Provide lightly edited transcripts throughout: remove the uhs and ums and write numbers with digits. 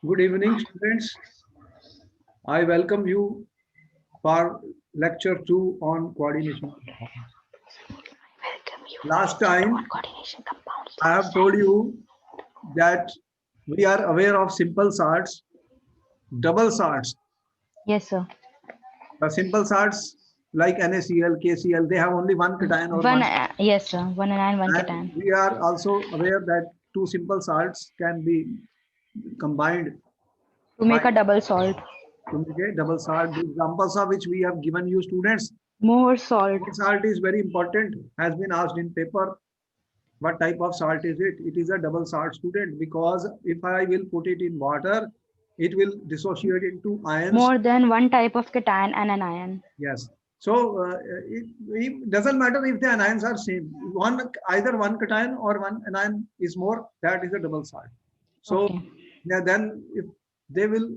Good evening, students. I welcome you for lecture 2 on coordination. Last time, I have told you that we are aware of simple salts, double salts. Yes, sir. The simple salts like NaCl, KCl, they have only one cation or One, one. yes, sir. One anion, one And cation. we are also aware that two simple salts can be combined To by make a double salt. to make a double salt. The examples of which we have given you students. More salt. Salt is very important, has been asked in paper. What type of salt is it? It is a double salt, student, because if I will put it in water, it will dissociate into ions. More than one type of cation and anion. Yes. So it doesn't matter if the anions are same. Either one cation or one anion is more. That is a double salt. So Okay. yeah, then if they will,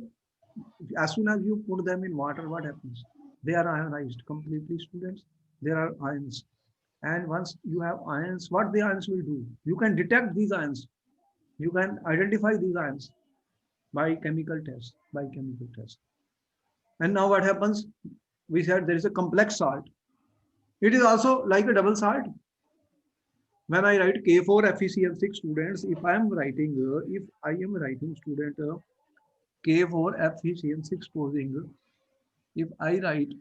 as soon as you put them in water, what happens? They are ionized completely, students. There are ions. And once you have ions, what the ions will do? You can detect these ions. You can identify these ions by chemical test. By chemical test. And now what happens? We said there is a complex salt. It is also like a double salt. When I write K4FeCl6 students, if I am writing student K4FeCl6 posing, if I write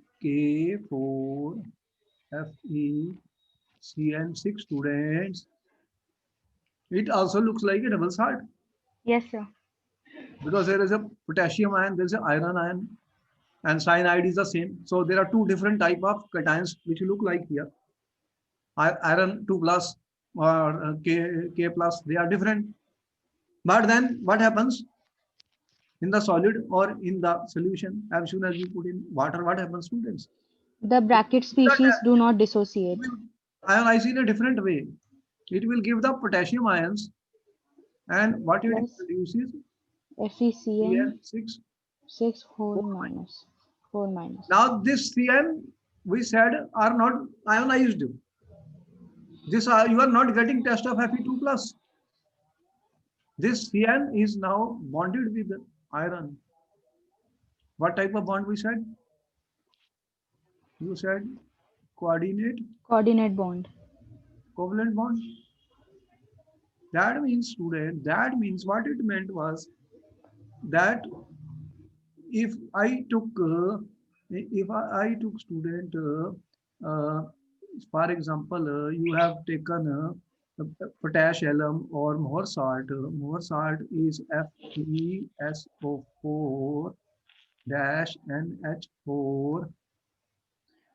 K4FeCl6 students, it also looks like a double salt Yes, sir. because there is a potassium ion, there is an iron ion, and cyanide is the same. So there are two different type of cations which look like here. Iron 2 plus or K plus, they are different. But then what happens in the solid or in the solution? As soon as you put in water, what happens, students? The bracket That species do not dissociate. will ionize in a different way. It will give the potassium ions, and what it Plus produces FeCN CN6. 6 whole minus 4 minus. Now this CN we said are not ionized. This you are not getting test of Fe2 plus. This CN is now bonded with iron. What type of bond we said? You said coordinate Coordinate bond. covalent bond. That means, student, that means what it meant was that if I took if I took student for example you have taken potash alum or more salt. More salt is FeSO4 dash NH4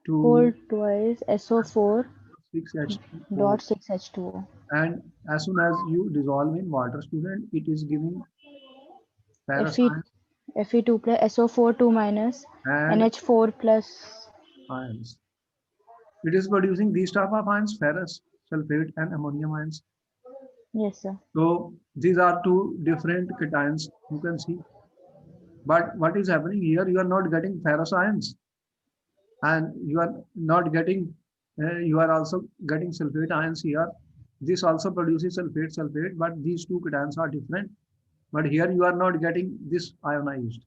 Whole to twice SO4 6H2O. dot 6H2O. And as soon as you dissolve in water, student, it is giving ferrous Fe Fe2 plus SO4 2 minus and NH4 plus. ions. It is producing these type of ions, ferrous, sulfate, and ammonium ions. Yes, sir. So these are two different cations you can see. But what is happening here? You are not getting ferrous ions, and you are not getting. You are also getting sulfate ions here. This also produces sulfate, but these two cations are different. But here you are not getting this ionized.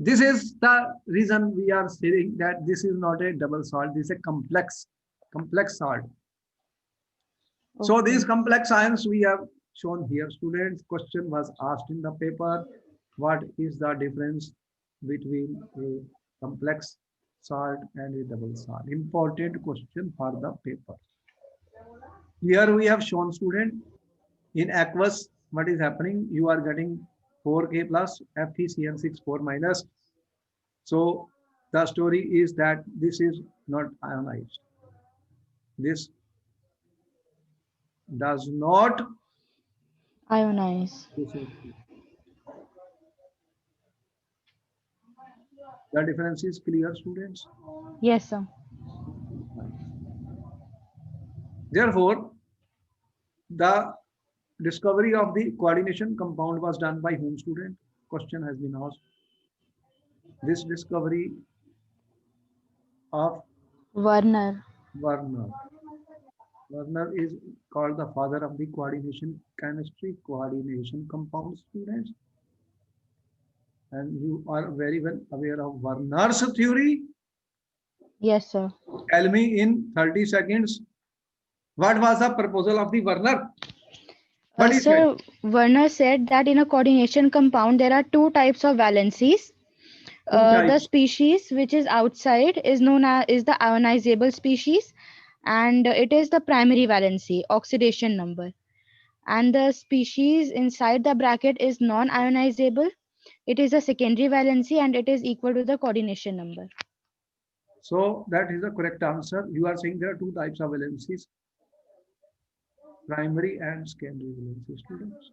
This is the reason we are saying that this is not a double salt. This is a complex salt. So Okay. these complex ions we have shown here. Students, question was asked in the paper. What is the difference between a complex salt and a double salt? Important question for the paper. Here we have shown, student, in aqueous, what is happening? You are getting 4K plus FeCN6 4 minus. So the story is that this is not ionized. This does not. Ionize. This is the difference is clear, students. Yes, sir. Therefore, the discovery of the coordination compound was done by whom, student? Question has been asked. This discovery of Werner. Werner. Werner is called the father of the coordination chemistry, coordination compound, students. and you are very well aware of Werner's theory. Yes, sir. Tell me in 30 seconds, what was the proposal of the Werner? What he said? Sir, Werner said that in a coordination compound there are two types of valencies. Two The types. species which is outside is known as is the ionizable species, and it is the primary valency oxidation number. And the species inside the bracket is non-ionizable. It is a secondary valency and it is equal to the coordination number. So that is the correct answer. You are saying there are two types of valencies, primary and secondary valency, students.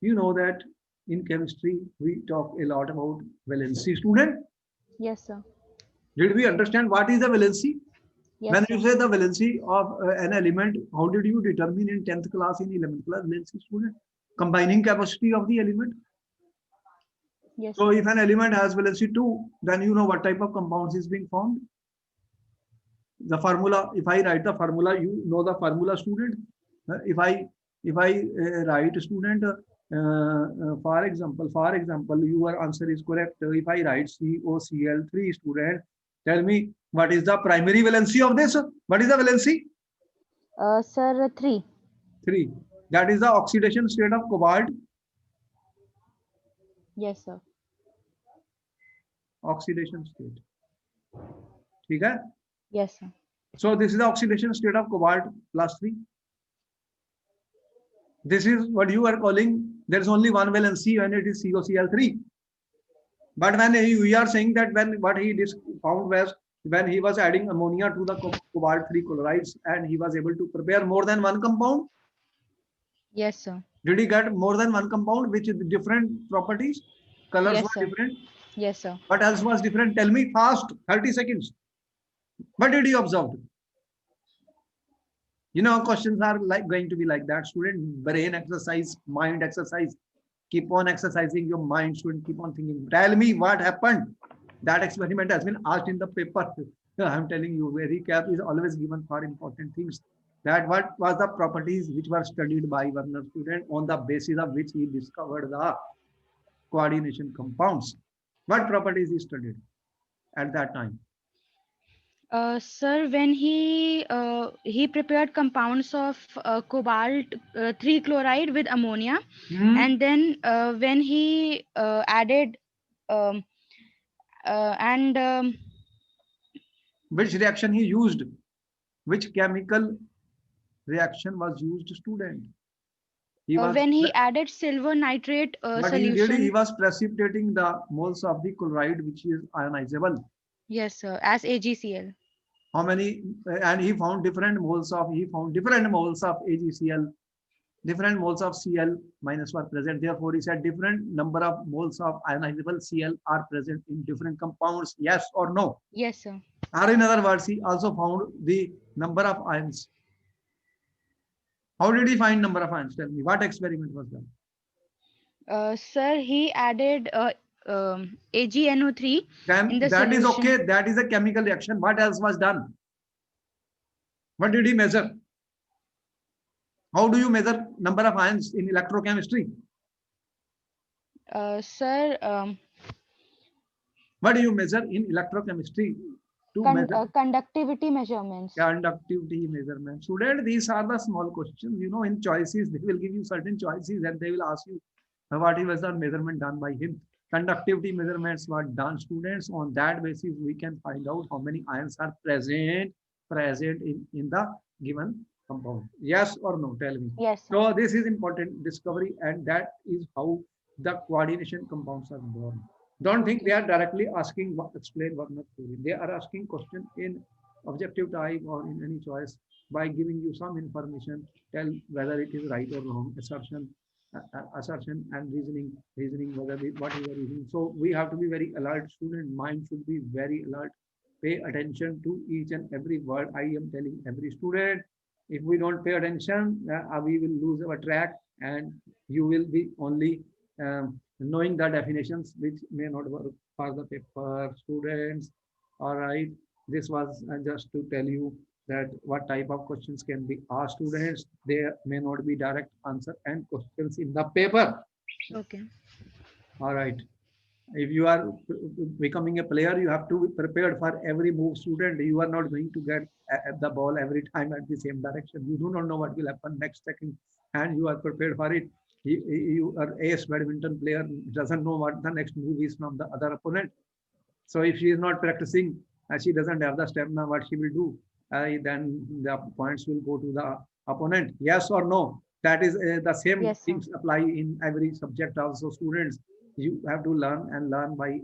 You know that in chemistry, we talk a lot about valency, student. Yes, sir. Did we understand what is the valency? Yes, When sir. you say the valency of an element, how did you determine in 10th class, in 11th class valency, student? Combining capacity of the element. Yes, So sir. if an element has valency 2, then you know what type of compounds is being formed. The formula, if I write the formula, you know the formula, student. If I write, student, for example, your answer is correct. If I write COCl3, student, tell me what is the primary valency of this? What is the valency? Sir, 3. 3. That is the oxidation state of cobalt. Yes, sir. Oxidation state. Okay? Yes, sir. So this is the oxidation state of cobalt plus 3. This is what you are calling, there is only one valency when it is COCl3. But when we are saying that when what he found was when he was adding ammonia to the cobalt 3 chlorides and he was able to prepare more than one compound. Yes, sir. Did he get more than one compound which is different properties? Colors Yes, were sir. different. Yes, sir. What else was different? Tell me fast, 30 seconds. What did you observe? You know, questions are like going to be like that. Student, brain exercise, mind exercise. Keep on exercising your mind, student. Keep on thinking. Tell me what happened. That experiment has been asked in the paper. I'm telling you, a recap is always given for important things. That what was the properties which were studied by Werner, student, on the basis of which he discovered the coordination compounds. What properties he studied at that time? Sir, when he prepared compounds of cobalt 3 chloride with ammonia, Hmm? and then when he added um, and Which reaction he used? Which chemical reaction was used, student? He was, when he added silver nitrate what he did, he solution. was precipitating the moles of the chloride, which is ionizable. Yes, sir, as AgCl. How many? And he found different moles of, AgCl, different moles of Cl minus were present. Therefore, he said different number of moles of ionizable Cl are present in different compounds. Yes or no? Yes, sir. Or in other words, he also found the number of ions. How did he find number of ions? Tell me, what experiment was done? Sir, he added AgNO3 Then in the that is solution. okay. That is a chemical reaction. What else was done? What did he measure? How do you measure number of ions in electrochemistry? Sir, What do you measure in electrochemistry to measure conductivity measurements. conductivity measurement? Student, these are the small questions. You know, in choices, they will give you certain choices and they will ask you what was the measurement done by him. Conductivity measurements were done, students. On that basis, we can find out how many ions are present in the given compound. Yes or no? Tell me. Yes, sir. So this is important discovery, and that is how the coordination compounds are born. Don't think they are directly asking explain Werner theory. They are asking question in objective type or in any choice by giving you some information. Tell whether it is right or wrong. Assertion and reasoning whether what you are reasoning. So we have to be very alert. Student mind should be very alert. Pay attention to each and every word I am telling every student. If we don't pay attention, we will lose our track, and you will be only knowing the definitions which may not work for the paper, students. All right, this was just to tell you that what type of questions can be asked, students. There may not be direct answer and questions in the paper. Okay. All right. If you are becoming a player, you have to be prepared for every move, student. You are not going to get the ball every time at the same direction. You do not know what will happen next second, and you are prepared for it. You are ace badminton player, doesn't know what the next move is from the other opponent. So if she is not practicing, she doesn't have the stamina, what she will do? Then the points will go to the opponent. Yes or no? That is the same Yes, sir. things apply in every subject also. Students, you have to learn and learn by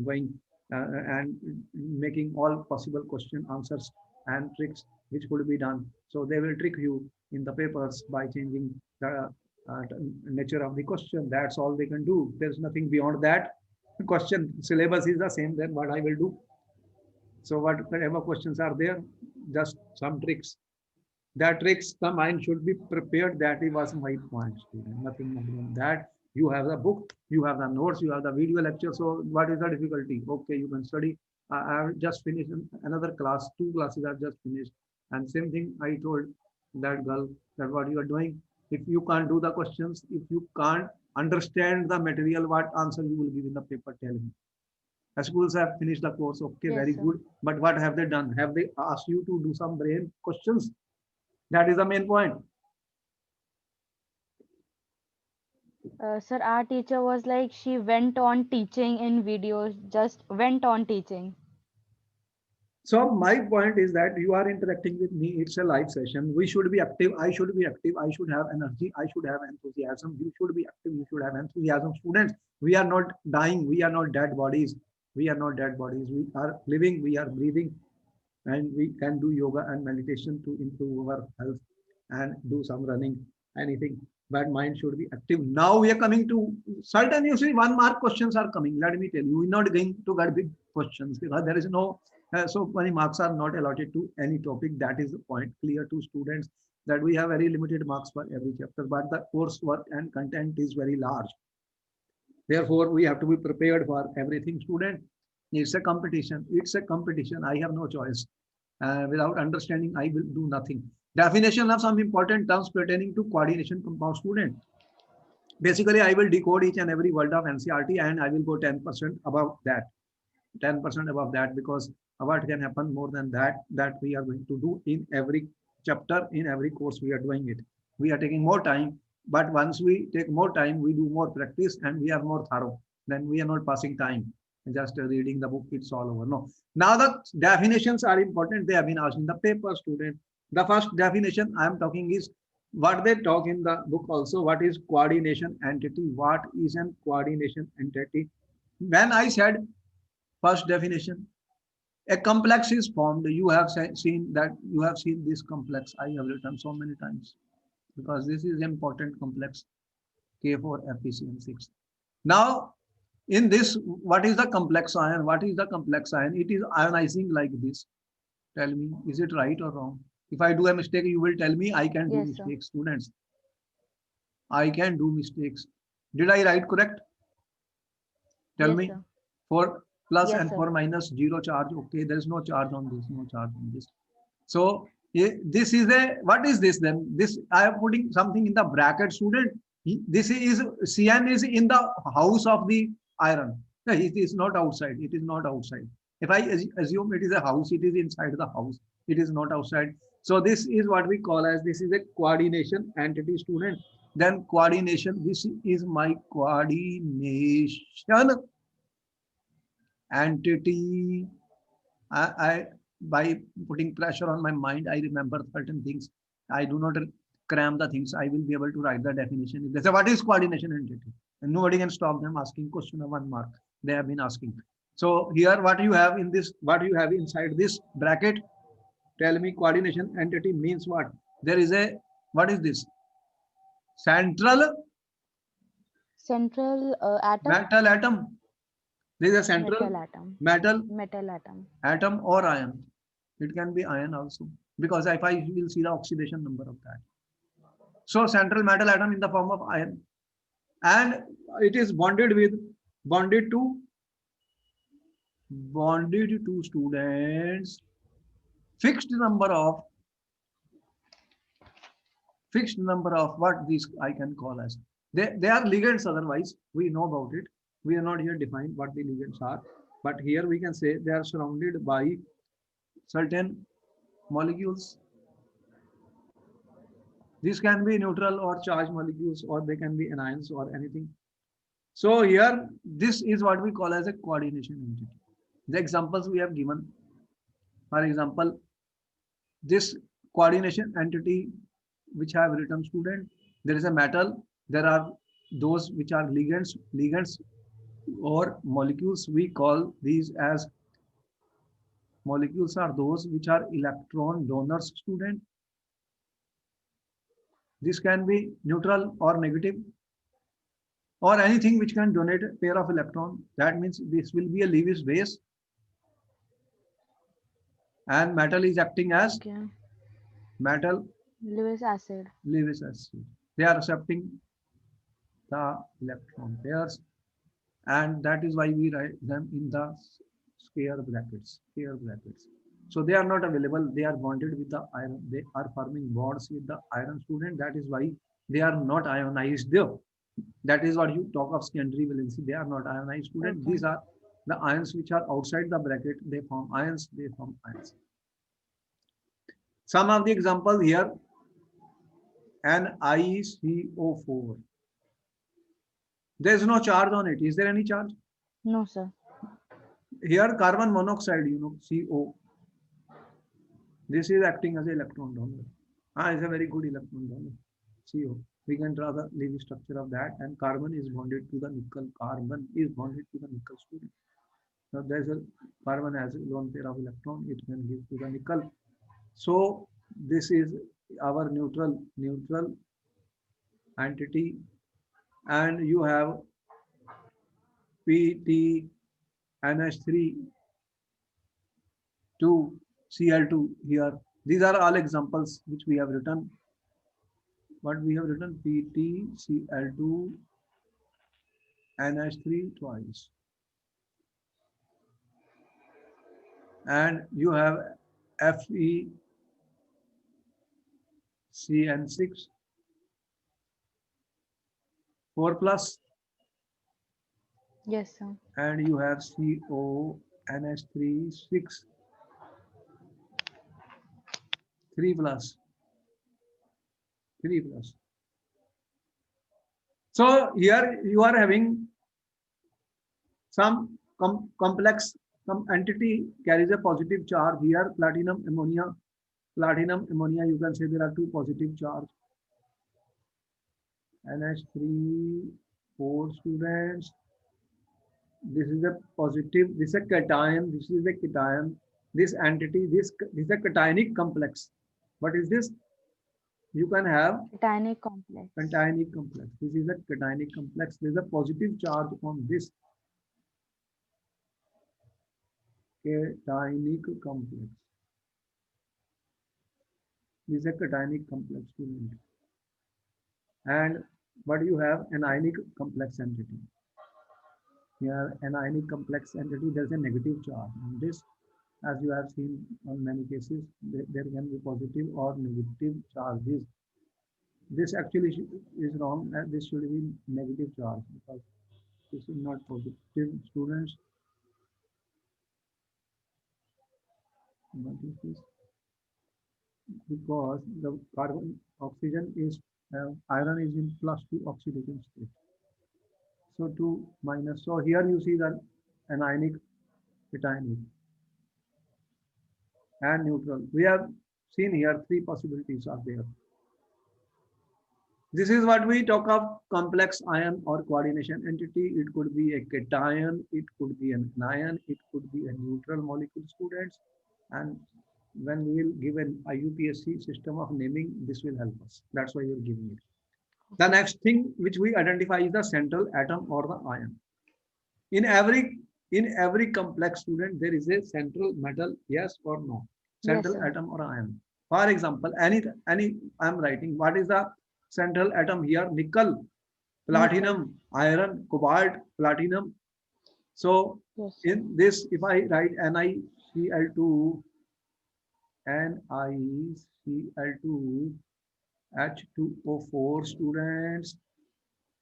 going and making all possible question answers and tricks which could be done. So they will trick you in the papers by changing the nature of the question. That's all they can do. There's nothing beyond that. Question syllabus is the same, then what I will do? So whatever questions are there, just some tricks. That tricks, the mind should be prepared. That was my point, student. Nothing more than that. You have the book, you have the notes, you have the video lecture. So what is the difficulty? Okay, you can study. I have just finished another class, two classes I've just finished. And same thing I told that girl that what you are doing. If you can't do the questions, if you can't understand the material, what answer you will give in the paper, tell me. Schools have finished the course, okay, Yes, very sir. good. But what have they done? Have they asked you to do some brain questions? That is the main point. Sir, our teacher was like she went on teaching in videos, just went on teaching. So my point is that you are interacting with me. It's a live session. We should be active. I should be active. I should have energy. I should have enthusiasm. You should be active. You should have enthusiasm. Students, we are not dying. We are not dead bodies. We are not dead bodies. We are living. We are breathing. And we can do yoga and meditation to improve our health and do some running, anything. But mind should be active. Now we are coming to certain, you see, 1 mark questions are coming. Let me tell you, we're not going to get big questions because there is no, so many marks are not allotted to any topic. That is the point clear to students that we have very limited marks for every chapter, but the coursework and content is very large. Therefore, we have to be prepared for everything, student. It's a competition. It's a competition. I have no choice. Without understanding, I will do nothing. Definition of some important terms pertaining to coordination compound, student. Basically, I will decode each and every word of NCRT and I will go 10% above that. 10% above that, because what can happen more than that, that we are going to do in every chapter, in every course we are doing it. We are taking more time, but once we take more time, we do more practice and we are more thorough. Then we are not passing time just reading the book, it's all over. No. Now the definitions are important. They have been asked in the paper, student. The first definition I am talking is what they talk in the book also. What is coordination entity? What is an coordination entity? When I said first definition, a complex is formed. You have seen that, you have seen this complex. I have written so many times because this is important complex K4 FeCN6. Now, in this, what is the complex ion? What is the complex ion? It is ionizing like this. Tell me, is it right or wrong? If I do a mistake, you will tell me. I can do Yes, sir. mistakes, students. I can do mistakes. Did I write correct? Tell Yes, me. sir. For plus Yes, and sir. for minus, zero charge. Okay, there is no charge on this, no charge on this. So this is a, what is this then? This, I am putting something in the bracket, student. This is CN is in the house of the iron. No, it is not outside. It is not outside. If I assume it is a house, it is inside the house. It is not outside. So this is what we call as, this is a coordination entity, student. Then coordination. This is my coordination entity. I by putting pressure on my mind, I remember certain things. I do not cram the things. I will be able to write the definition. They say, what is coordination entity? And nobody can stop them asking question of 1 mark. They have been asking. So here, what you have in this, what you have inside this bracket, tell me coordination entity means what? There is a, what is this? Central Central atom, metal atom. There is a central metal atom, metal metal atom. atom or ion. It can be ion also, because if I will see the oxidation number of that. So central metal atom in the form of iron, and it is bonded to students fixed number of what this I can call as They are ligands otherwise. We know about it. We are not here defined what the ligands are. But here we can say they are surrounded by certain molecules. These can be neutral or charged molecules, or they can be anions or anything. So here, this is what we call as a coordination entity. The examples we have given, for example, this coordination entity which I have written, student, there is a metal, there are those which are ligands or molecules. We call these as molecules are those which are electron donors, student. This can be neutral or negative or anything which can donate a pair of electron. That means this will be a Lewis base, and metal is acting as Okay. metal Lewis acid. Lewis acid. They are accepting the electron pairs, and that is why we write them in the square brackets. Square brackets. So they are not available. They are bonded with the iron. They are forming bonds with the iron, student. That is why they are not ionized. That is what you talk of secondary valency. They are not ionized, student. Okay. These are the ions which are outside the bracket. They form ions. They form ions. Some of the examples here: NiCO4. There is no charge on it. Is there any charge? No, sir. Here, carbon monoxide, CO. This is acting as an electron donor. It's a very good electron donor. CO. We can draw the Lewis structure of that, and carbon is bonded to the nickel. Carbon is bonded to the nickel, student. Now there's a carbon has a lone pair of electron. It can give to the nickel. So this is our neutral entity, and you have PTNH3 2 Cl2 here. These are all examples which we have written. What we have written: PtCl2 NH3 twice, and you have FeCN6 4 plus, Yes, sir. and you have CONH3 6 3 plus 3 plus. So here you are having some complex, some entity carries a positive charge. Here platinum ammonia, you can say there are two positive charge. NH3 4 students. This is a positive, this is a cation, this is a cation. This entity, this is a cationic complex. What is this? You can have Titanic complex. cationic complex. This is a cationic complex. There is a positive charge on this cationic complex. This is a cationic complex, student. And what you have? An ionic complex entity. Here, an ionic complex entity, there's a negative charge on this. As you have seen on many cases, there can be positive or negative charges. This actually is wrong, and this should be negative charge because this is not positive, students. What is this? Because the carbon oxygen is iron is in +2 oxidation state. So 2 minus. So here you see that anionic, cationic, and neutral. We have seen here three possibilities are there. This is what we talk of complex ion or coordination entity. It could be a cation, it could be an anion, it could be a neutral molecule, students. And when we will give an IUPAC system of naming, this will help us. That's why we are giving it. The next thing which we identify is the central atom or the ion. In every complex, student, there is a central metal, yes or no? Yes, Central sir. atom or ion. For example, any I'm writing, what is the central atom here? Nickel, Nickel. platinum, iron, cobalt, platinum. So Yes, sir. in this, if I write NiCl2, NiCl2, H2O4, students,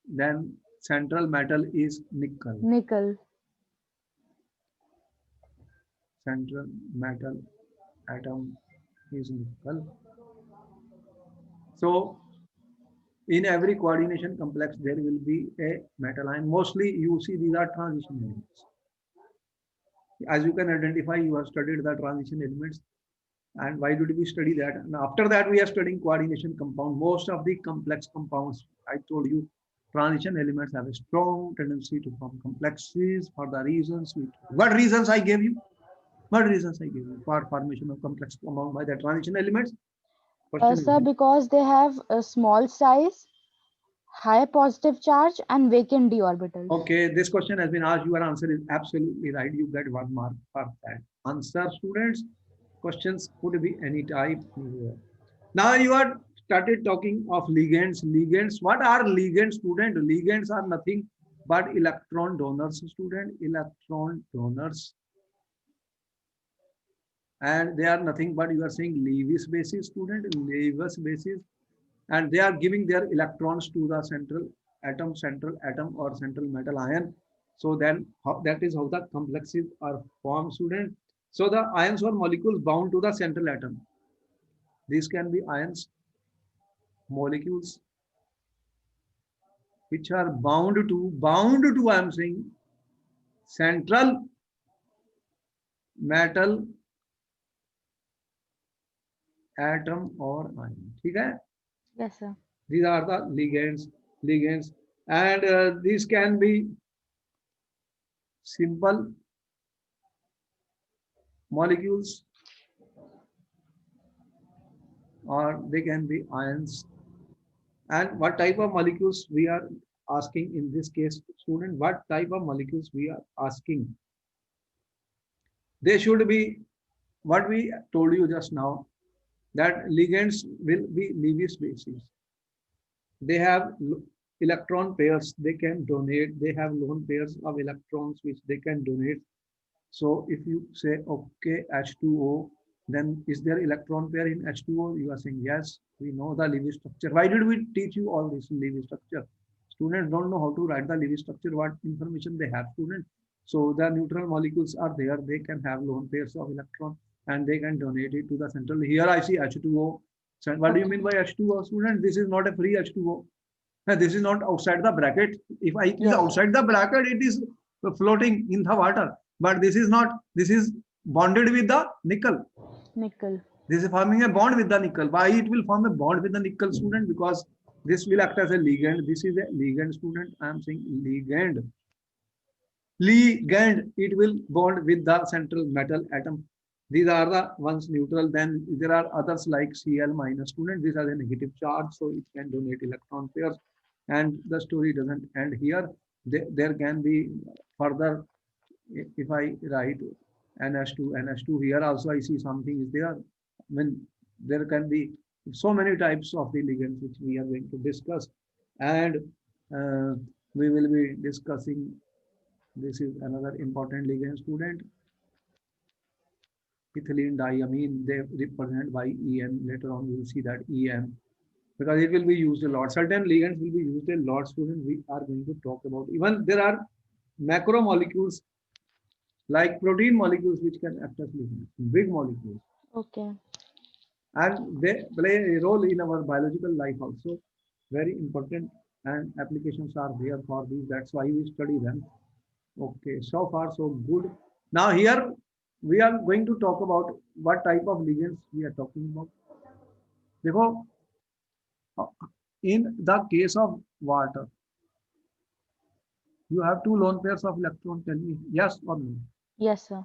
then central metal is nickel. Nickel. Central metal atom is nickel. So in every coordination complex, there will be a metal ion. Mostly you see these are transition elements. As you can identify, you have studied the transition elements. And why did we study that? And after that, we are studying coordination compound. Most of the complex compounds, I told you, transition elements have a strong tendency to form complexes for the reasons we. What reasons I gave you? What reasons I gave you for formation of complex compound by the transition elements? Question Sir, is, because they have a small size, high positive charge, and vacant d orbitals. okay, this question has been asked. Your answer is absolutely right. You get 1 mark for that answer, students. Questions could be any type. Now you are started talking of ligands. Ligands. What are ligands, student? Ligands are nothing but electron donors, student. Electron donors, and they are nothing but you are saying Lewis basis, student. Lewis basis, and they are giving their electrons to the central atom or central metal ion. So then that is how the complexes are formed, student. So the ions or molecules bound to the central atom. These can be ions, molecules which are bound to I am saying central metal atom or ion. ठीक है? Yes, sir. These are the ligands, and these can be simple molecules or they can be ions. And what type of molecules we are asking in this case, student? What type of molecules we are asking? They should be what we told you just now, that ligands will be Lewis bases. They have electron pairs they can donate. They have lone pairs of electrons which they can donate. So if you say, okay, H2O, then is there electron pair in H2O? You are saying, yes, we know the Lewis structure. Why did we teach you all this Lewis structure? Students don't know how to write the Lewis structure, what information they have, student. So the neutral molecules are there. They can have lone pairs of electron and they can donate it to the central. Here I see H2O. So what do you mean by H2O, student? This is not a free H2O. This is not outside the bracket. If it is outside the bracket, it is floating in the water. But this is not. This is bonded with the nickel. Nickel. This is forming a bond with the nickel. Why it will form a bond with the nickel, student? Because this will act as a ligand. This is a ligand, student. I am saying ligand. Ligand. It will bond with the central metal atom. These are the ones neutral. Then there are others like Cl minus, student. These are the negative charge, so it can donate electron pairs. And the story doesn't end here. There can be further. If I write NH2 here also I see something is there. When there can be so many types of the ligands which we are going to discuss, and we will be discussing. This is another important ligand, student. Ethylene diamine, they represent by En. Later on, we will see that En, because it will be used a lot. Certain ligands will be used a lot, student. We are going to talk about. Even there are macromolecules like protein molecules which can act as ligands, big molecules. Okay. And they play a role in our biological life also. Very important, and applications are there for these. That's why we study them. Okay, so far so good. Now here we are going to talk about what type of ligands we are talking about. देखो, in the case of water, you have two lone pairs of electrons. Tell me yes or no. Yes, sir.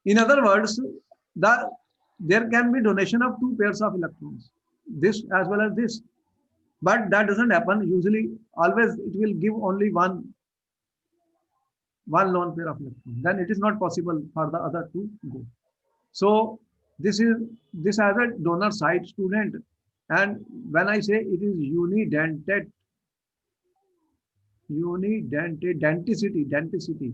In other words, there can be donation of two pairs of electrons, this as well as this, but that doesn't happen. Usually, always it will give only one lone pair of electrons. Then it is not possible for the other to go. So this has a donor side, student, and when I say it is denticity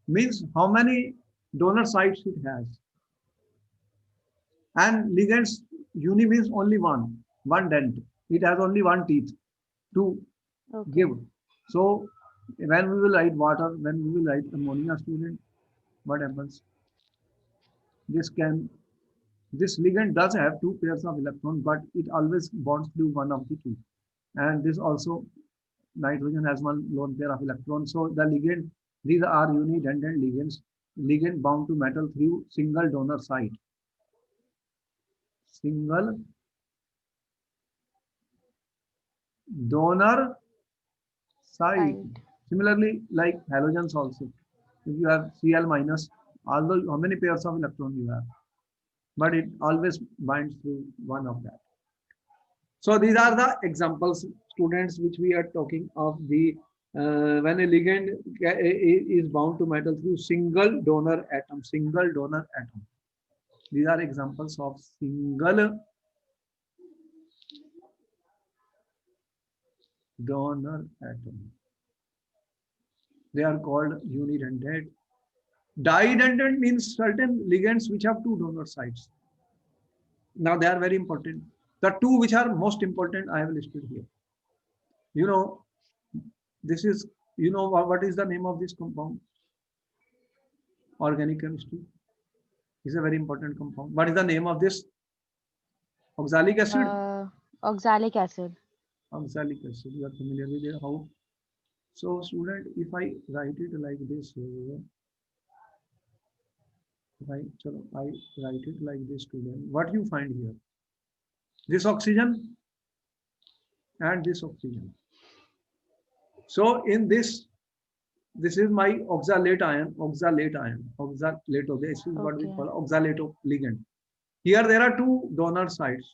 means how many donor sites it has. And ligands uni means only one dent. It has only one teeth to Okay. give. So when we will write water, when we will write ammonia, student, what happens? This can this ligand does have two pairs of electrons, but it always bonds through one of the two. And this also nitrogen has one lone pair of electrons. So the ligand, these are unidendant ligands, ligand bound to metal through single donor site. Single donor site. Side. Similarly, like halogens also. If you have Cl minus, although how many pairs of electrons you have, but it always binds through one of that. So these are the examples, students, which we are talking of the when a ligand is bound to metal through single donor atom, single donor atom. These are examples of single donor atom. They are called unidendant. Didendant means certain ligands which have two donor sites. Now they are very important. The two which are most important I have listed here. You know, this is, you know what is the name of this compound? Organic chemistry is a very important compound. What is the name of this? Oxalic acid? Oxalic acid. Oxalic acid. You are familiar with it? How? So, student, if I write it like this, right? So I write it like this, student. What you find here? This oxygen and this oxygen. So in this is my oxalate ion, oxalato. This is what we Okay. call oxalato ligand. Here there are two donor sites.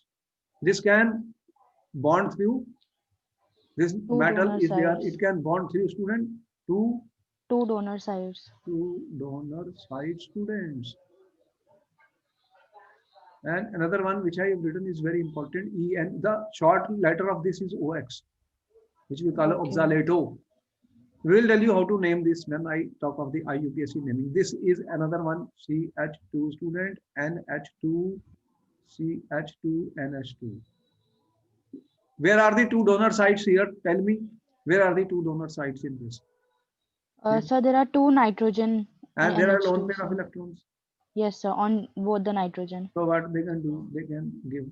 This can bond through, this Two metal donor is there, sides. it can bond through, student, Two donor sides. two donor site, students. And another one which I have written is very important, E, and the short letter of this is OX, which we call Okay. oxalato. We will tell you how to name this when I talk of the IUPAC naming. This is another one, CH2, student, NH2, CH2, NH2. Where are the two donor sites here? Tell me, where are the two donor sites in this? So there are two nitrogen in And there are lone NH2. pair of So electrons. yes, sir, on both the nitrogen. So what they can do? They can give,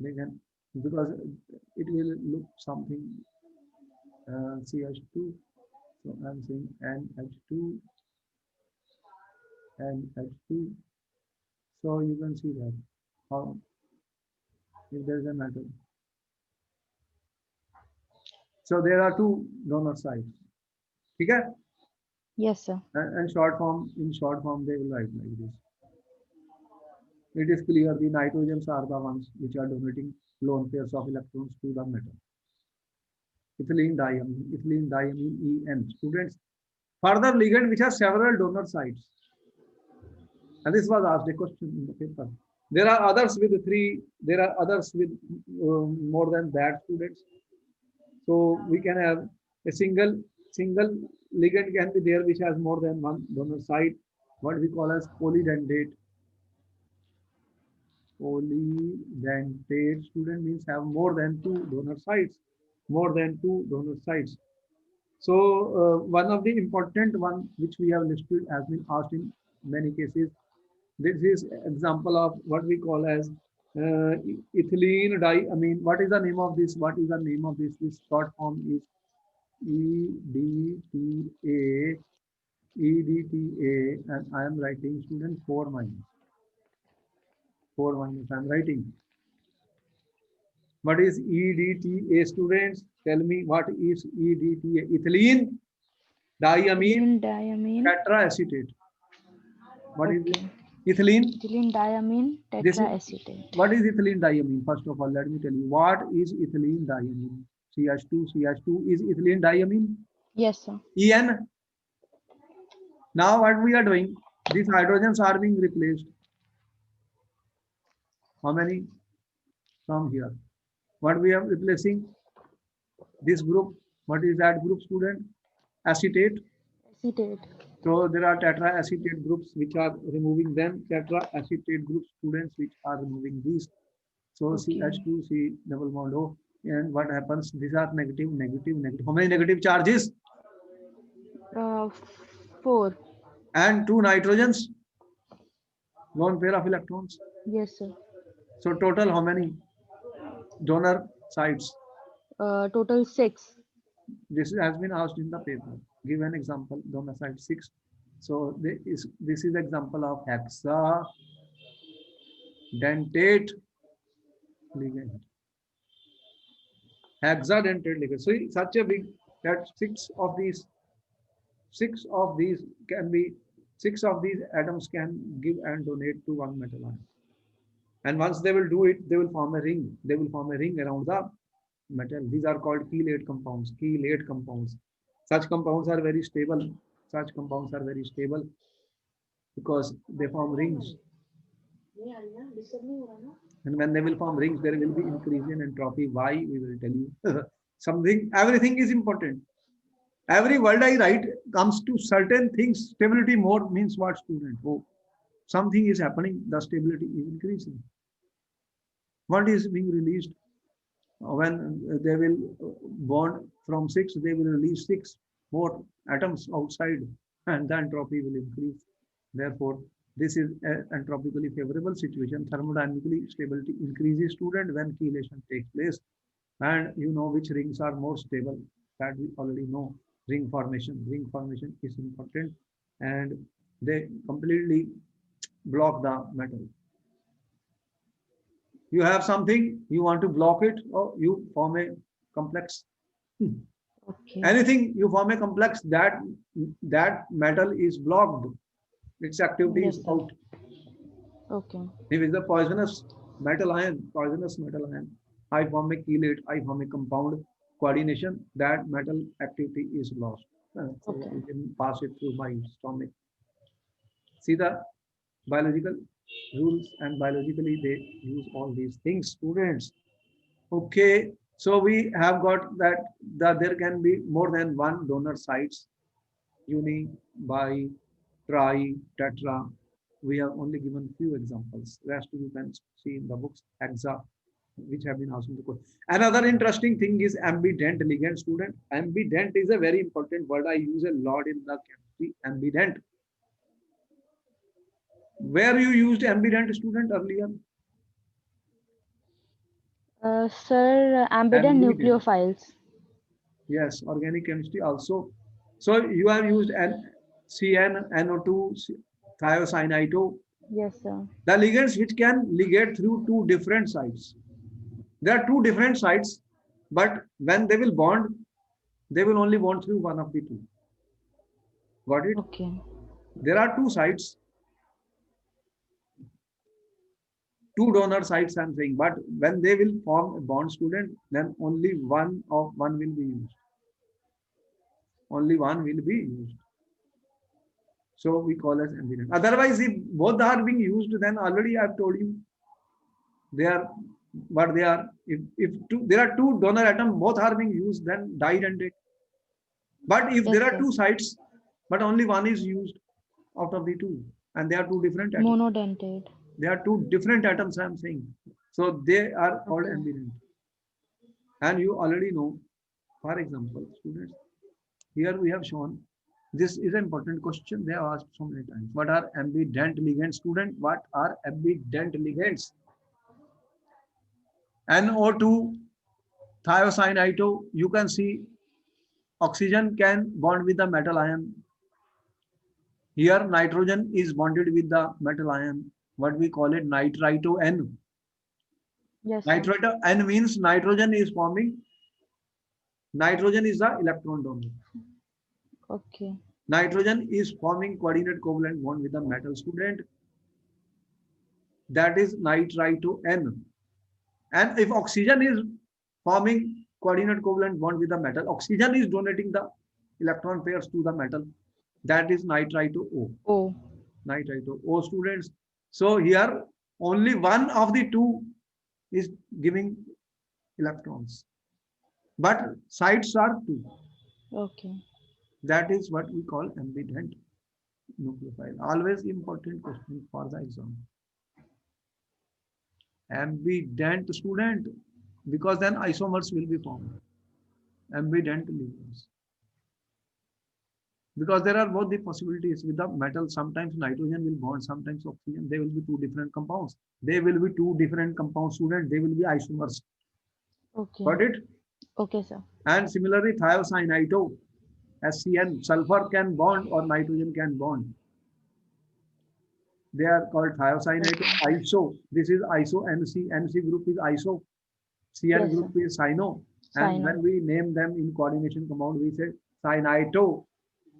they can, because it will look something CH2. So I'm saying NH2, NH2. So you can see that how if there is a metal. So there are two donor sides. Okay? Yes, sir. And in short form, they will write like this. It is clear the nitrogens are the ones which are donating lone pairs of electrons to the metal. Ethylene diamine, EN. Students, further ligand which has several donor sites. And this was asked a question in the paper. There are others with three, there are others with more than that, students. So we can have a single ligand can be there which has more than one donor site, what we call as polydentate. Polydentate, student, means have more than two donor sites, more than two donor sites. So one of the important one which we have listed has been asked in many cases. This is example of what we call as ethylene diamine. What is the name of this? What is the name of this? This short form is EDTA, EDTA, and I am writing, student, 4 minus. 4 minus, I am writing. What is EDTA, students? Tell me what is EDTA? Ethylene diamine Ethylene diamine. tetraacetate. What is it? Okay. Ethylene. Ethylene diamine This is tetraacetate. what is ethylene diamine? First of all, let me tell you what is ethylene diamine. CH2, CH2 is ethylene diamine. Yes, sir. En. Now what we are doing? These hydrogens are being replaced. How many? From here. What we are replacing? This group. What is that group, student? Acetate. Acetate. So there are tetraacetate groups which are removing them. Tetraacetate group, students, which are removing these. So Okay. CH2, C double bond O. And what happens? These are negative, negative, negative. How many negative charges? Uh, 4. And 2 nitrogens, lone pair of electrons. Yes, sir. So total how many donor sites? Total 6. This has been asked in the paper. Give an example, donor site 6. So this is example of hexadentate ligand. Hexadentate ligand. So such a big that six of these can be 6 of these atoms can give and donate to one metal ion. And once they will do it, they will form a ring. They will form a ring around the metal. These are called chelate compounds. Chelate compounds. Such compounds are very stable. Such compounds are very stable because they form rings. And when they will form rings, there will be increase in entropy. Why? We will tell you. Something, everything is important. Every word I write comes to certain things. Stability mode means what, student? Oh, something is happening, the stability is increasing. What is being released? When they will bond from 6, they will release 6 more atoms outside, and the entropy will increase. Therefore, this is an entropically favorable situation. Thermodynamically, stability increases, student, when chelation takes place. And you know which rings are more stable, that we already know. Ring formation. Ring formation is important, and they completely block the metal. You have something, you want to block it, or you form a complex. Okay. Anything you form a complex, that metal is blocked. Its activity Yes, is sir. out. Okay. If it's a poisonous metal ion, I form a chelate, I form a compound coordination, that metal activity is lost. So Okay. you can pass it through my stomach. See the biological rules, and biologically they use all these things, students. Okay, so we have got that there can be more than one donor sites, uni, bi, tri, tetra. We have only given few examples. Rest you can see in the books, hexa, which have been asked in the question. Another interesting thing is ambident ligand, student. Ambident is a very important word I use a lot in the chemistry. Ambident. Where you used ambident, student, earlier? Sir, ambident Ambident. nucleophiles. Yes, organic chemistry also. So you have used CN, NO2, thiocyanito, Yes, sir. the ligands which can ligate through 2 different sites. There are 2 different sites, but when they will bond, they will only bond through one of the two. Got it? Okay. There are 2 sites, 2 donor sites I'm saying, but when they will form a bond, student, then only one will be used. Only one will be used. So we call as ambident. Otherwise, if both are being used, then already I've told you they are what they are. If there are 2 donor atoms, both are being used, then didentate. But if Yes, there are sir. 2 sites, but only one is used out of the two, and they are 2 different atoms. Monodentate. They are 2 different atoms, I'm saying. So they are called Okay. ambident. And you already know, for example, students, here we have shown, this is an important question they have asked so many times. What are ambident ligands, student? What are ambident ligands? NO2, thiocyanito, you can see oxygen can bond with the metal ion. Here nitrogen is bonded with the metal ion. What we call it nitrito N. Yes, sir. Nitrito N means nitrogen is forming. Nitrogen is the electron donor. Okay. Nitrogen is forming coordinate covalent bond with the metal, student. That is nitrito N. And if oxygen is forming coordinate covalent bond with the metal, oxygen is donating the electron pairs to the metal. That is nitrito O. O. Nitrito O, students. So here only one of the two is giving electrons, but sites are 2. Okay. That is what we call ambident nucleophile. Always important question for the exam. Ambident, student. because then isomers will be formed, ambident ligands. Because there are both the possibilities with the metal. Sometimes nitrogen will bond, sometimes oxygen. They will be two different compounds. They will be two different compounds, student. They will be isomers. Okay. Got it? Okay, sir. And similarly, thiocyanito, SCN, sulfur can bond or nitrogen can bond. They are called thiocyanate iso. This is iso NC. NC group is iso. CN Yes, sir. group is cyano. And Cyano. when we name them in coordination compound, we say cyanito,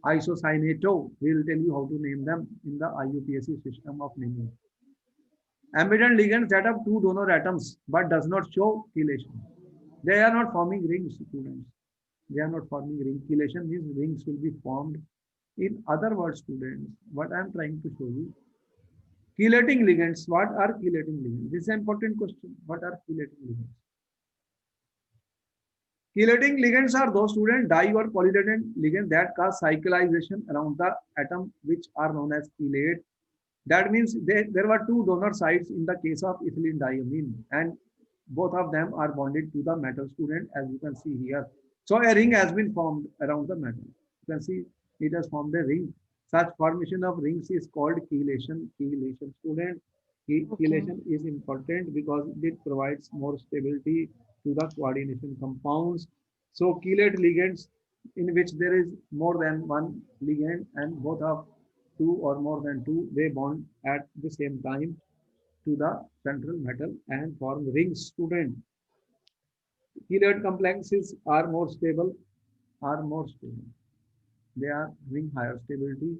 isocyanato. We will tell you how to name them in the IUPAC system of naming. Ambident ligands that have two donor atoms but does not show chelation. They are not forming rings, students. They are not forming ring. Chelation means rings will be formed. In other words, students, what I am trying to show you, chelating ligands. What are chelating ligands? This is an important question. What are chelating ligands? Chelating ligands are those, students, di or polyvalent ligands that cause cyclization around the atom, which are known as chelate. That means there were two donor sites in the case of ethylene diamine, and both of them are bonded to the metal, student, as you can see here. So a ring has been formed around the metal. You can see it has formed a ring. Such formation of rings is called chelation. Chelation, student. Okay. Chelation is important because it provides more stability to the coordination compounds. So chelate ligands in which there is more than one ligand and both of two or more than two, they bond at the same time to the central metal and form rings, student. Chelate complexes are more stable, are more stable. They are having higher stability.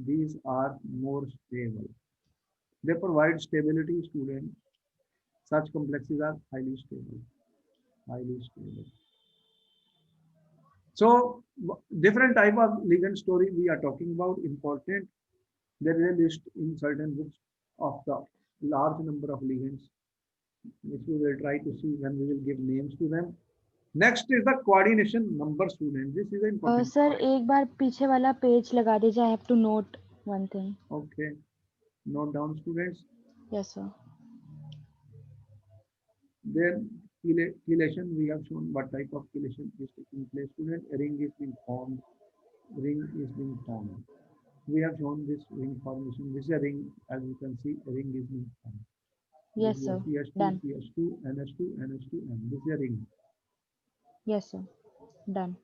These are more stable. They provide stability, student. Such complexes are highly stable. Highly stable. So different type of ligand story we are talking about important. There is a list in certain books of the large number of ligands which we will try to see when we will give names to them. Next is the coordination number, student. This is an important sir point. एक बार पीछे वाला page लगा दीजिए. I have to note one thing. Okay, note down, students. Yes, sir. Then chelation, we have shown what type of chelation is taking place. Student, a ring is being formed. Ring is being formed. We have shown this ring formation. This is a ring, as you can see, a ring is being formed. This Yes, is a sir. CH2, Done. CH2, NH2, NH2, N. This is a ring. Yes, sir. Done.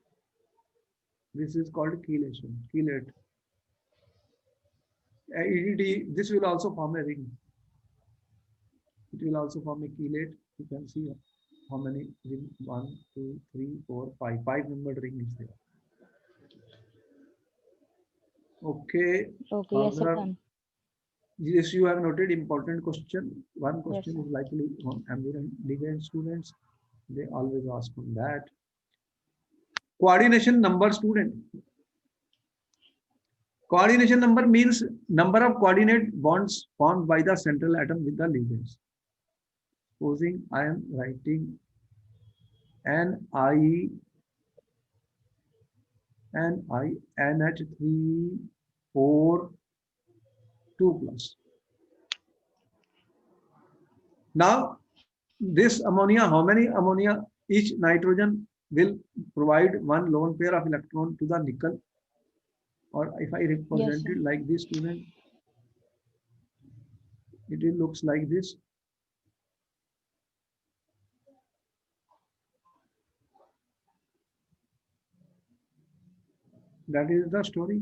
This is called chelation. Chelate. EDT, this will also form a ring. It will also form a chelate. You can see how many ring. 1, 2, 3, 4, 5. 5 numbered ring is there. Okay. Okay. Yes, sir. There are, Done. yes, you have noted important question. One Yes, question sir. is likely on ambient ligand students. They always ask on that. Coordination number, student. Coordination number means number of coordinate bonds formed by the central atom with the ligands. Supposing I am writing Ni NH3 4 2 plus. Now this ammonia, how many ammonia? Each nitrogen will provide one lone pair of electron to the nickel. Or if I Yes, represent sir. it like this, student, it looks like this. That is the story.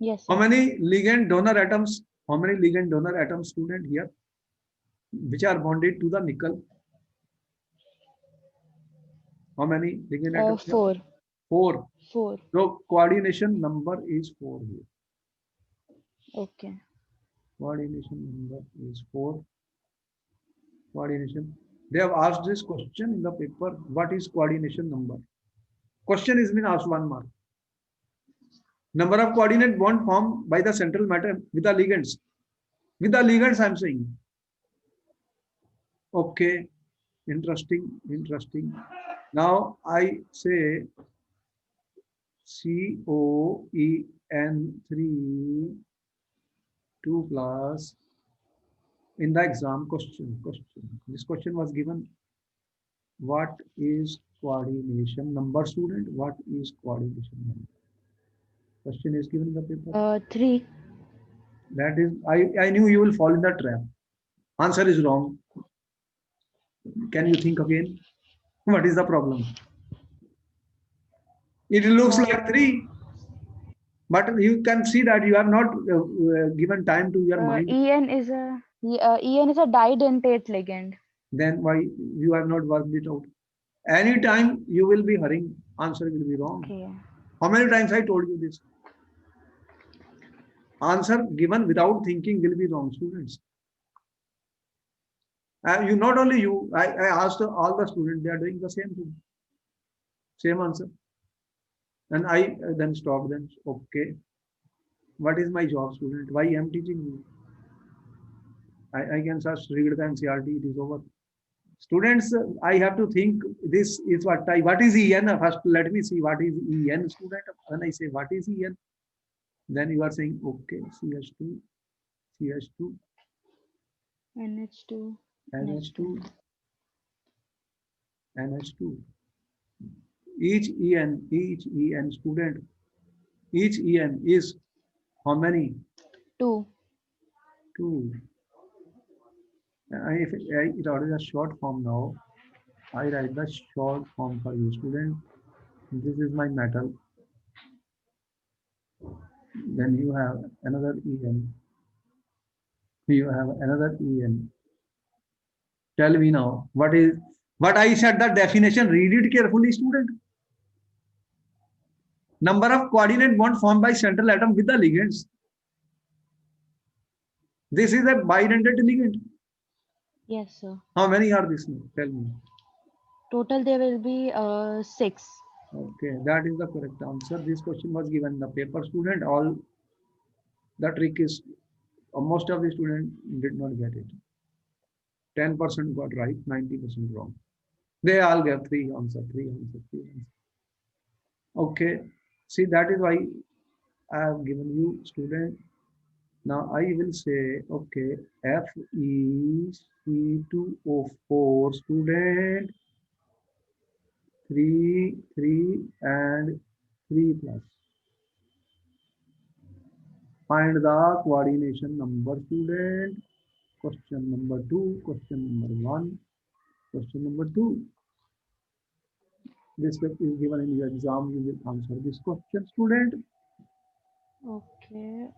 Yes, How sir. many ligand donor atoms? How many ligand donor atoms, student, here, which are bonded to the nickel? How many ligand atoms here? 4. 4. 4. So coordination number is 4 here. Okay. Coordination number is 4. Coordination. They have asked this question in the paper. What is coordination number? Question is been asked 1 mark. Number of coordinate bond formed by the central matter with the ligands. With the ligands, I am saying. Okay. Interesting. Interesting. Now I say COEN3 2 plus In the exam this question was given. What is coordination number, student? What is coordination number? Question is given in the paper. 3. That is, I knew you will fall in the trap. Answer is wrong. Can you think again? What is the problem? It looks like 3, but you can see that you have not given time to your mind. EN is a didentate ligand. Then why you have not worked it out? Anytime you will be hurrying, answer will be wrong. Okay. How many times I told you this? Answer given without thinking will be wrong, students. You not only you, I asked all the students, they are doing the same thing, same answer. And I then stopped them. Okay, what is my job, student? Why I am teaching you? I can just read the NCERT, it is over. Students, I have to think this is what is EN? First, let me see what is EN, student. When I say what is EN, then you are saying, okay, CH2, CH2, NH2. NH2, NH2. Each EN student, each EN is how many? 2. 2. If it already a short form now, I write the short form for you, student. This is my metal. Then you have another EN. You have another EN. Tell me now, what I said the definition? Read it carefully, student. Number of coordinate bond formed by central atom with the ligands. This is a bidentate ligand. Yes, sir. How many are this now? Tell me. Total there will be 6. Okay, that is the correct answer. This question was given in the paper, student. All the trick is most of the students did not get it. 10% got right, 90% wrong. They all gave 3 answer, 3 answer, 3 answer. Okay, see that is why I have given you, student. Now I will say, okay, FeC2O4, student, 3, 3 and 3 plus. Find the coordination number, student. Question number 2, question number 1, question number 2. This is given in your exam. You will answer this question, student. Okay.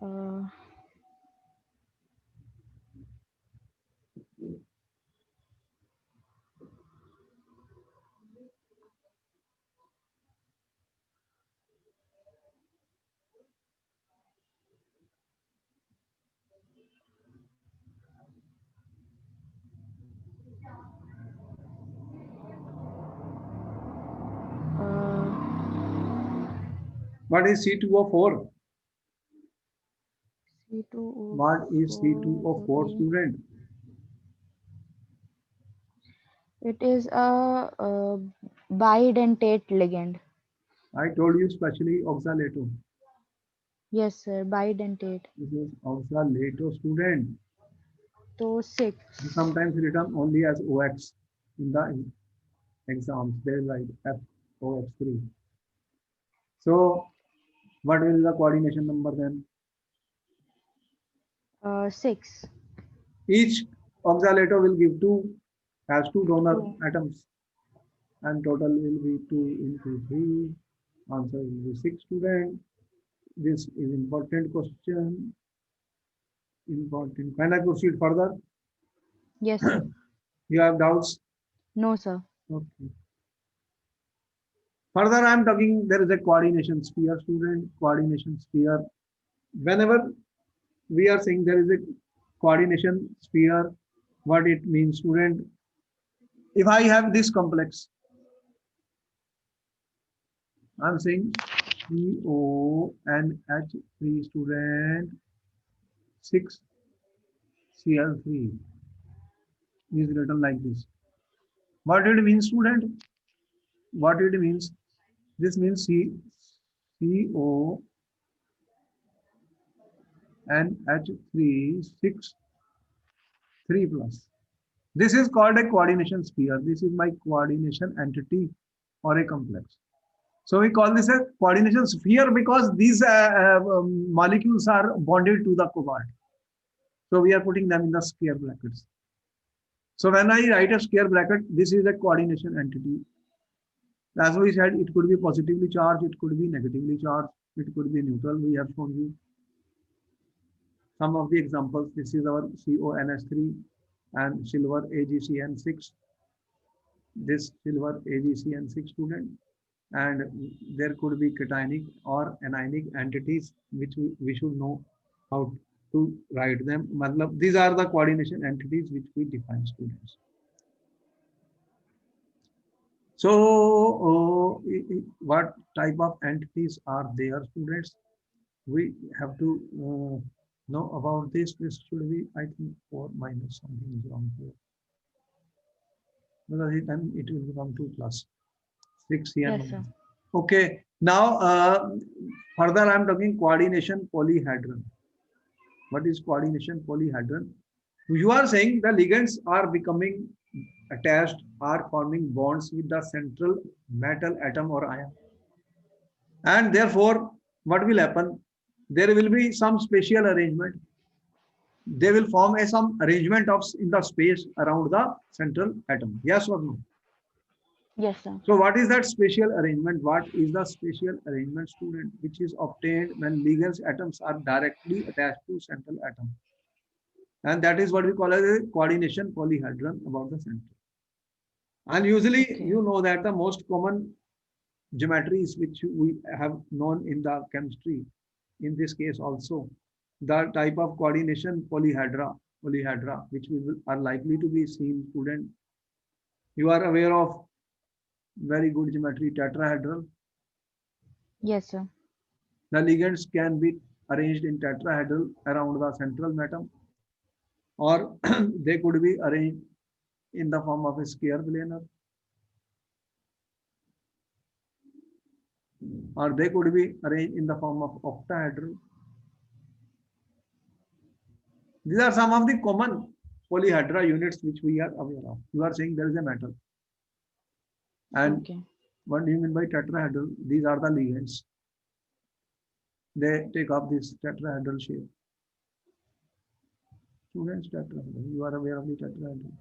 What is C2O4? C2O4. What is C2O4, student? It is a bidentate ligand. I told you specially oxalato. Yes, sir. Bidentate. This is oxalato, student. So 6. Sometimes written only as OX in the exams. They write FOX3. So, what will the coordination number then? 6. Each oxalato will give has two donor 2. atoms, and total will be 2 into 3. Answer will be 6, student. This is important question. Important. Can I proceed further? Yes, sir. You have doubts? No, sir. Okay. Further, I am talking, there is a coordination sphere, student, coordination sphere. Whenever we are saying there is a coordination sphere, what it means, student? If I have this complex, I'm saying CONH3, student, 6Cl3 is written like this. What it means, student? What it means? This means CO and H3, 6 3 plus. This is called a coordination sphere. This is my coordination entity or a complex. So we call this a coordination sphere because these molecules are bonded to the cobalt. So we are putting them in the square brackets. So when I write a square bracket, this is a coordination entity. As we said, it could be positively charged, it could be negatively charged, it could be neutral. We have shown you some of the examples. This is our CONS3 and silver AgCN6. This silver AgCN6 student, and there could be cationic or anionic entities which we should know how to write them. These are the coordination entities which we define, students. So what type of entities are there, students? We have to know about this. This should be, I think, 4 minus something is wrong here. Because then it will become 2 plus 6 here. Yes, sir. Okay. Now, further I'm talking coordination polyhedron. What is coordination polyhedron? You are saying the ligands are becoming attached, are forming bonds with the central metal atom or ion. And therefore, what will happen? There will be some spatial arrangement. They will form some arrangement of in the space around the central atom. Yes or no? Yes, sir. So what is that spatial arrangement? What is the spatial arrangement, student, which is obtained when ligands atoms are directly attached to central atom? And that is what we call as a coordination polyhedron about the center. And usually, Okay. you know that the most common geometries which we have known in the chemistry, in this case also, the type of coordination polyhedra, which we are likely to be seen, student. You are aware of very good geometry, tetrahedral. Yes, sir. The ligands can be arranged in tetrahedral around the central atom, or they could be arranged in the form of a square planar, or they could be arranged in the form of octahedral. These are some of the common polyhedra units which we are aware of. You are saying there is a metal. And Okay. what do you mean by tetrahedral? These are the ligands. They take up this tetrahedral shape. Students, tetrahedral. You are aware of the tetrahedral.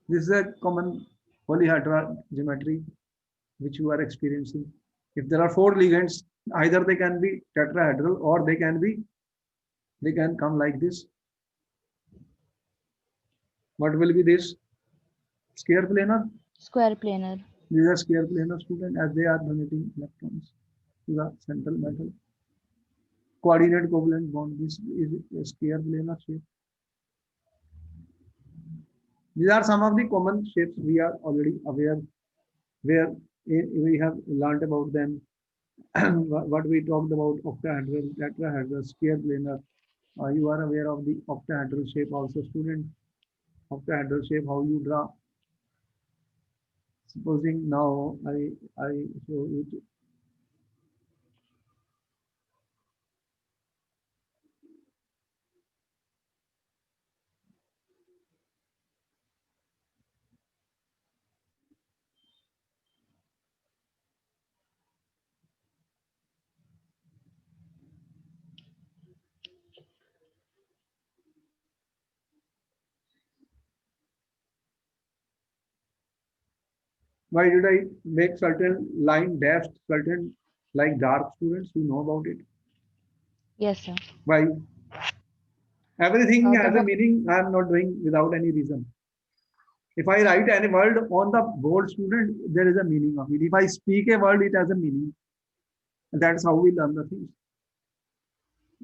This is a common polyhedra geometry which you are experiencing. If there are 4 ligands, either they can be tetrahedral or they can come like this. What will be this? Square planar? Square planar. These are square planar, student, as they are donating electrons to the central metal. Coordinate covalent bond. This is a square planar shape. These are some of the common shapes we are already aware, where we have learned about them. What we talked about octahedral, tetrahedral, square planar. You are aware of the octahedral shape also, student. Octahedral shape, how you draw. Supposing now I show it. Why did I make certain line dashed, certain like dark, students? You know about it. Yes, sir. Why? Everything has a The meaning. I am not doing without any reason. If I write any word on the board, student, there is a meaning of it. If I speak a word, it has a meaning. And that's how we learn the things.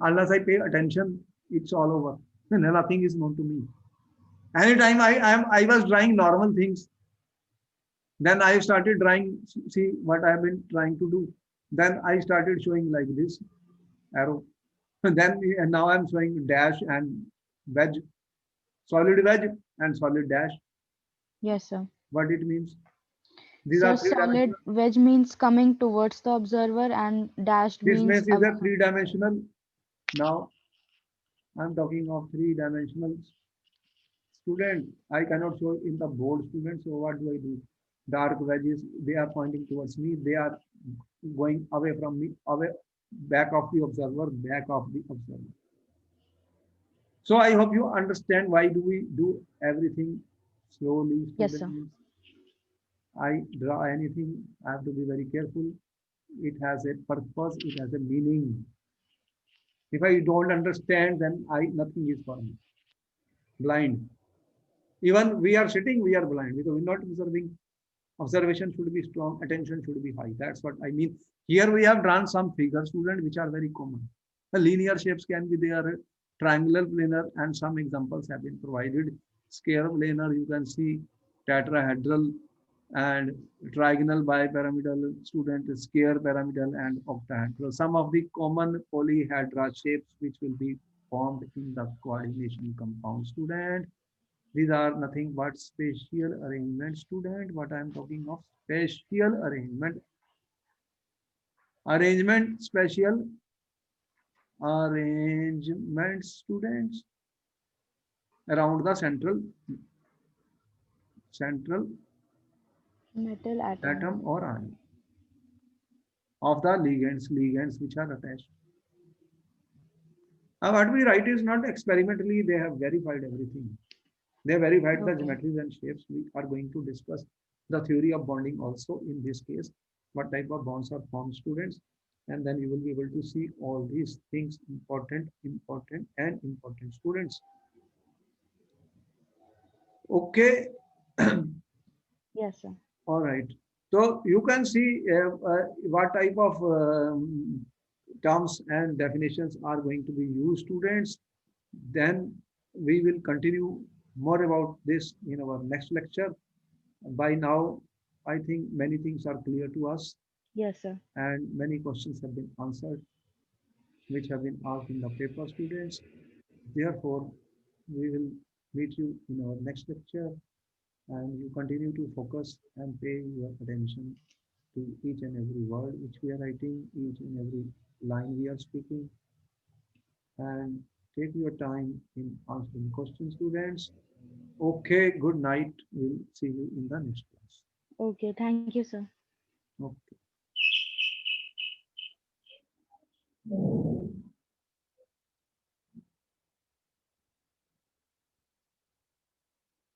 Unless I pay attention, it's all over. Then nothing is known to me. Anytime I was drawing normal things, then I started drawing, see what I have been trying to do. Then I started showing like this arrow. Then and now I'm showing dash and wedge, solid wedge and solid dash. Yes, sir. What it means? These So are 3 solid dimensional. wedge means coming towards the observer and dashed This means means is a 3 dimensional. Now I'm talking of three-dimensional student. I cannot show in the board student. So what do I do? Dark wedges, they are pointing towards me. They are going away from me, away, back of the observer, back of the observer. So I hope you understand why do we do everything slowly, Yes, sir. students. I draw anything, I have to be very careful. It has a purpose, it has a meaning. If I don't understand, then I nothing is for me. Blind. Even we are sitting, we are blind because we're not observing. Observation should be strong, attention should be high. That's what I mean. Here we have drawn some figures, student, which are very common. The linear shapes can be there, triangular, planar, and some examples have been provided. Square, planar, you can see tetrahedral and trigonal, bipyramidal, student, square, pyramidal, and octahedral. Some of the common polyhedra shapes which will be formed in the coordination compound, student. These are nothing but spatial arrangement, student. What I am talking of spatial arrangement, spatial arrangement, students, around the central Metal atom. atom or ion of the ligands which are attached. Now what we write is not experimentally, they have verified everything. They have verified the Okay. geometries and shapes. We are going to discuss the theory of bonding also in this case, what type of bonds are formed, students, and then you will be able to see all these things, important students. Okay. Yes, sir. All right. So you can see what type of terms and definitions are going to be used, students. Then we will continue more about this in our next lecture. By now, I think many things are clear to us Yes, sir. and many questions have been answered, which have been asked in the paper, students. Therefore, we will meet you in our next lecture and you continue to focus and pay your attention to each and every word which we are writing, each and every line we are speaking, and take your time in answering questions, students. Okay, good night. We'll see you in the next class. Okay. Thank you, sir. Okay.